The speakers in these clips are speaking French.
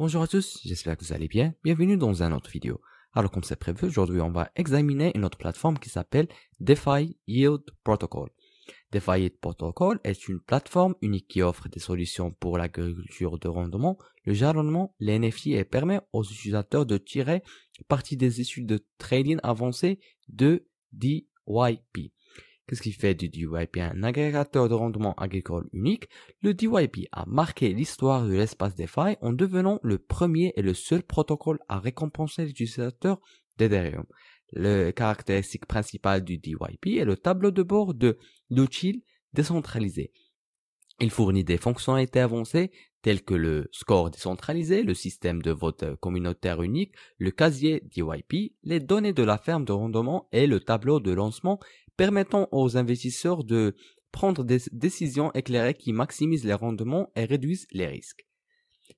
Bonjour à tous, j'espère que vous allez bien. Bienvenue dans une autre vidéo. Alors comme c'est prévu, aujourd'hui on va examiner une autre plateforme qui s'appelle DeFi Yield Protocol. DeFi Yield Protocol est une plateforme unique qui offre des solutions pour l'agriculture de rendement, le jalonnement, les NFT et permet aux utilisateurs de tirer parti des issues de trading avancées de DYP. Qu'est-ce qui fait du DYP un agrégateur de rendement agricole unique? Le DYP a marqué l'histoire de l'espace DeFi en devenant le premier et le seul protocole à récompenser les utilisateurs d'Ethereum. Le caractéristique principal du DYP est le tableau de bord de l'outil décentralisé. Il fournit des fonctionnalités avancées telles que le score décentralisé, le système de vote communautaire unique, le casier DYP, les données de la ferme de rendement et le tableau de lancement permettant aux investisseurs de prendre des décisions éclairées qui maximisent les rendements et réduisent les risques.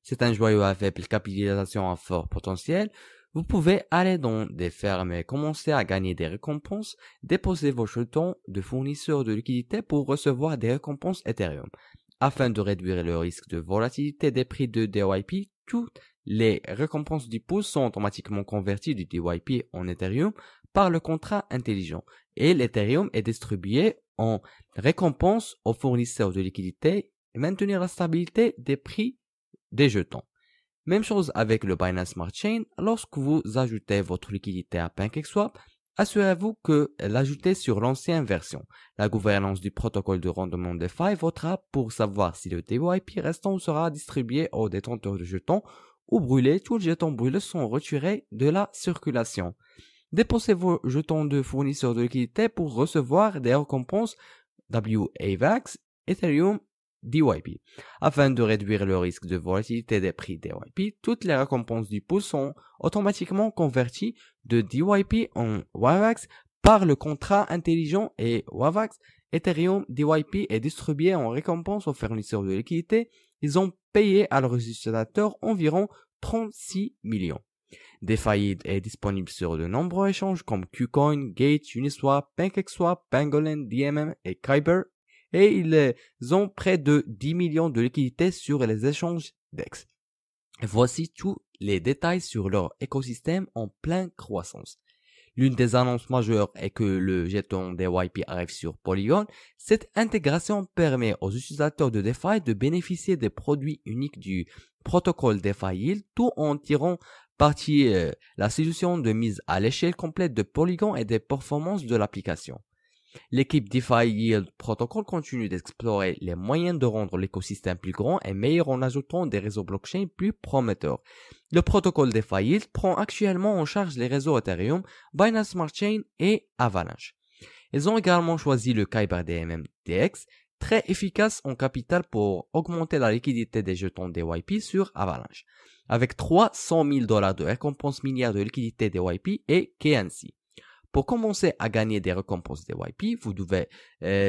C'est un joyau à faible capitalisation à fort potentiel. Vous pouvez aller dans des fermes et commencer à gagner des récompenses, déposer vos jetons de fournisseurs de liquidités pour recevoir des récompenses Ethereum. Afin de réduire le risque de volatilité des prix de DYP, toutes les récompenses du pool sont automatiquement converties du DYP en Ethereum par le contrat intelligent et l'Ethereum est distribué en récompense aux fournisseurs de liquidités et maintenir la stabilité des prix des jetons. Même chose avec le Binance Smart Chain, lorsque vous ajoutez votre liquidité à PancakeSwap, assurez-vous que l'ajoutez sur l'ancienne version. La gouvernance du protocole de rendement DeFi votera pour savoir si le DYP restant sera distribué aux détenteurs de jetons ou brûlé. Tous les jetons brûlés sont retirés de la circulation. Déposez vos jetons de fournisseurs de liquidités pour recevoir des récompenses WAVAX, Ethereum, DYP. Afin de réduire le risque de volatilité des prix DYP, toutes les récompenses du pool sont automatiquement converties de DYP en WAVAX par le contrat intelligent et WAVAX. Ethereum DYP est distribué en récompense aux fournisseurs de liquidités. Ils ont payé à leurs utilisateurs environ 36 millions. DeFi est disponible sur de nombreux échanges comme KuCoin, Gate, Uniswap, PancakeSwap, Pangolin, DMM et Kyber. Et ils ont près de 10 millions de liquidités sur les échanges DEX. Voici tous les détails sur leur écosystème en pleine croissance. L'une des annonces majeures est que le jeton DYP arrive sur Polygon. Cette intégration permet aux utilisateurs de DeFi de bénéficier des produits uniques du protocole DeFi Yield tout en tirant parti la solution de mise à l'échelle complète de Polygon et des performances de l'application. L'équipe DeFi Yield Protocol continue d'explorer les moyens de rendre l'écosystème plus grand et meilleur en ajoutant des réseaux blockchain plus prometteurs. Le protocole DeFi Yield prend actuellement en charge les réseaux Ethereum, Binance Smart Chain et Avalanche. Ils ont également choisi le Kyber DMM DX, très efficace en capital pour augmenter la liquidité des jetons DYP sur Avalanche, avec 300 000 $ de récompenses minières de liquidité DYP et KNC. Pour commencer à gagner des récompenses DYP, vous devez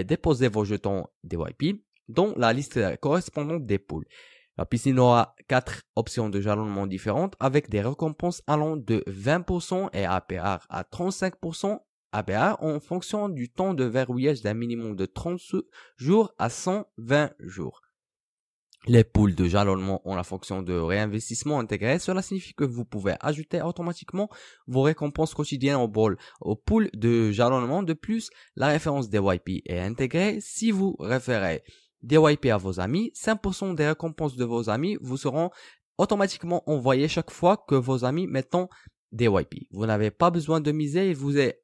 déposer vos jetons DYP dans la liste correspondante des pools. La piscine aura 4 options de jalonnement différentes avec des récompenses allant de 20% et APR à 35% APR en fonction du temps de verrouillage d'un minimum de 30 jours à 120 jours. Les pools de jalonnement ont la fonction de réinvestissement intégré. Cela signifie que vous pouvez ajouter automatiquement vos récompenses quotidiennes au pool de jalonnement. De plus, la référence DYP est intégrée. Si vous référez DYP à vos amis, 5% des récompenses de vos amis vous seront automatiquement envoyées chaque fois que vos amis mettent DYP. Vous n'avez pas besoin de miser et vous est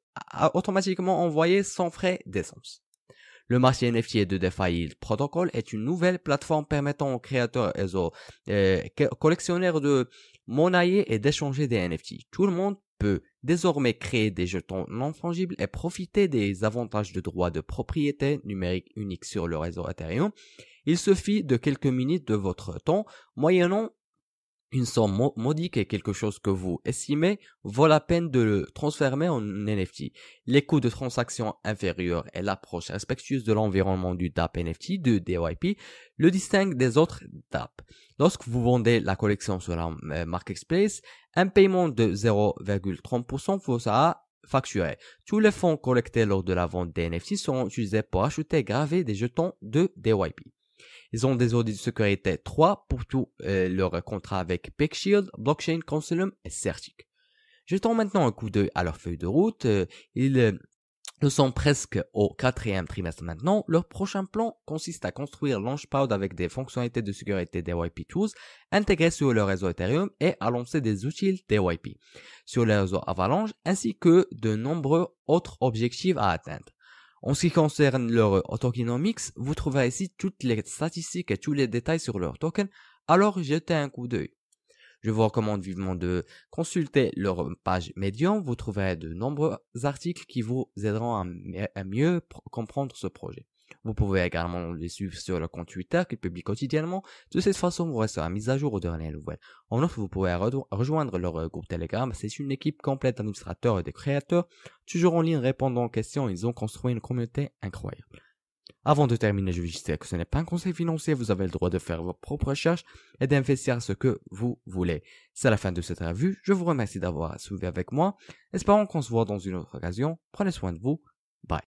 automatiquement envoyé sans frais d'essence. Le marché NFT de DeFi Yield Protocol est une nouvelle plateforme permettant aux créateurs et aux collectionneurs de monnayer et d'échanger des NFT. Tout le monde peut désormais créer des jetons non fongibles et profiter des avantages de droits de propriété numérique unique sur le réseau Ethereum. Il suffit de quelques minutes de votre temps, moyennant une somme modique et quelque chose que vous estimez vaut la peine de le transformer en NFT. Les coûts de transaction inférieurs et l'approche respectueuse de l'environnement du DApp NFT de DYP le distinguent des autres DApp. Lorsque vous vendez la collection sur la marketplace, un paiement de 0,30% vous sera facturé. Tous les fonds collectés lors de la vente des NFT seront utilisés pour acheter et graver des jetons de DYP. Ils ont des audits de sécurité 3 pour tous leurs contrats avec PeckShield, Blockchain Consortium et Certic. Jetons maintenant un coup d'œil à leur feuille de route. Nous sommes presque au 4e trimestre maintenant. Leur prochain plan consiste à construire Launchpad avec des fonctionnalités de sécurité DYP Tools intégrées sur le réseau Ethereum et à lancer des outils DYP sur le réseau Avalanche ainsi que de nombreux autres objectifs à atteindre. En ce qui concerne leur tokenomics, vous trouverez ici toutes les statistiques et tous les détails sur leur token, alors jetez un coup d'œil. Je vous recommande vivement de consulter leur page Medium. Vous trouverez de nombreux articles qui vous aideront à mieux comprendre ce projet. Vous pouvez également les suivre sur le compte Twitter qu'ils publient quotidiennement. De cette façon, vous resterez mis à jour aux dernières nouvelles. En outre, vous pouvez rejoindre leur groupe Telegram. C'est une équipe complète d'administrateurs et de créateurs, toujours en ligne répondant aux questions. Ils ont construit une communauté incroyable. Avant de terminer, je veux juste dire que ce n'est pas un conseil financier, vous avez le droit de faire vos propres recherches et d'investir ce que vous voulez. C'est la fin de cette revue, je vous remercie d'avoir suivi avec moi, espérons qu'on se voit dans une autre occasion, prenez soin de vous, bye.